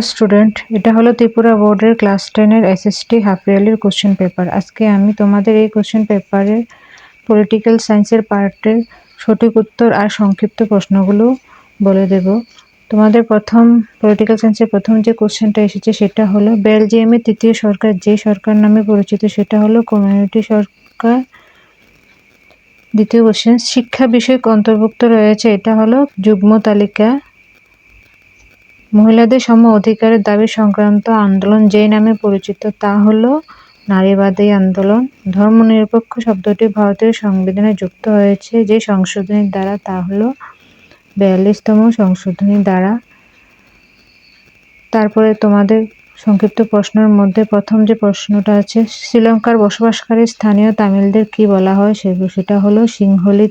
Student, এটা হলো ত্রিপুরা বোর্ডের ক্লাস 10 এর এসএসটি হাফ ইয়ারলির কোশ্চেন পেপার। আজকে আমি তোমাদের এই কোশ্চেন পেপারের পলিটিক্যাল সায়েন্সের পার্টের সঠিক উত্তর আর সংক্ষিপ্ত প্রশ্নগুলো বলে দেব। তোমাদের পলিটিক্যাল সায়েন্সের প্রথম যে কোশ্চেনটা এসেছে সেটা হলো বেলজিয়ামের তৃতীয় সরকার যে সরকার নামে পরিচিত সেটা হলো কমিউনিটি সরকার। দ্বিতীয় কোশ্চেন, শিক্ষা বিষয়ক অন্তর্ভুক্ত রয়েছে এটা হলো যুগ্ম তালিকা। মহিলাদের সম অধিকারের দাবি সংক্রান্ত আন্দোলন যে নামে পরিচিত তা হলো নারীবাদী আন্দোলন। ধর্মনিরপেক্ষ শব্দটি ভারতীয় সংবিধানে যুক্ত হয়েছে যে সংশোধনীর দ্বারা তা হলো 42তম সংশোধনীর দ্বারা। তারপরে তোমাদের সংক্ষিপ্ত প্রশ্নের মধ্যে প্রথম যে প্রশ্নটা আছে, শ্রীলঙ্কার বসবাসকারী স্থানীয় তামিলদের কি বলা হয় সেটা হলো সিংহলি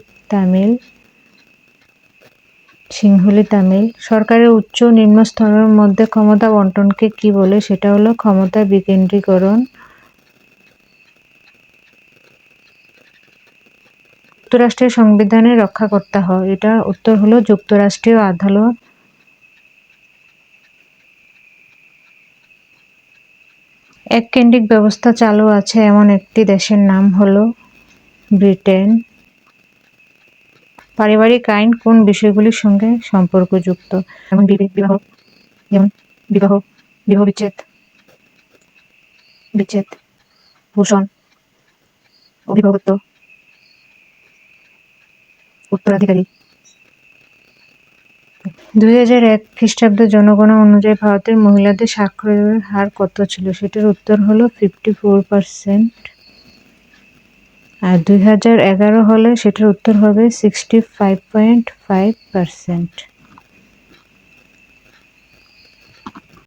তামিল। সরকারের উচ্চ ও নিম্ন স্তরের মধ্যে ক্ষমতা বন্টনকে কি বলে সেটা হলো ক্ষমতা বিকেন্দ্রীকরণ। যুক্তরাষ্ট্রের সংবিধানের রক্ষাকর্তা হয়, এটার উত্তর হলো যুক্তরাষ্ট্রীয় আদালত। এককেন্দ্রিক ব্যবস্থা চালু আছে এমন একটি দেশের নাম হলো ব্রিটেন। পারিবারিক আইন কোন বিষয়গুলির সঙ্গে সম্পর্কযুক্ত? যেমন বিবাহ, বিচ্ছেদ, ভূষণ, অভিভাবকত্ব, উত্তরাধিকারী। 2001 খ্রিস্টাব্দের জনগণনা অনুযায়ী ভারতের মহিলাদের সাক্ষরতার হার কত ছিল? সেটার উত্তর হলো 54%। আর 2011 হলে সেটার উত্তর হবে 65.5%।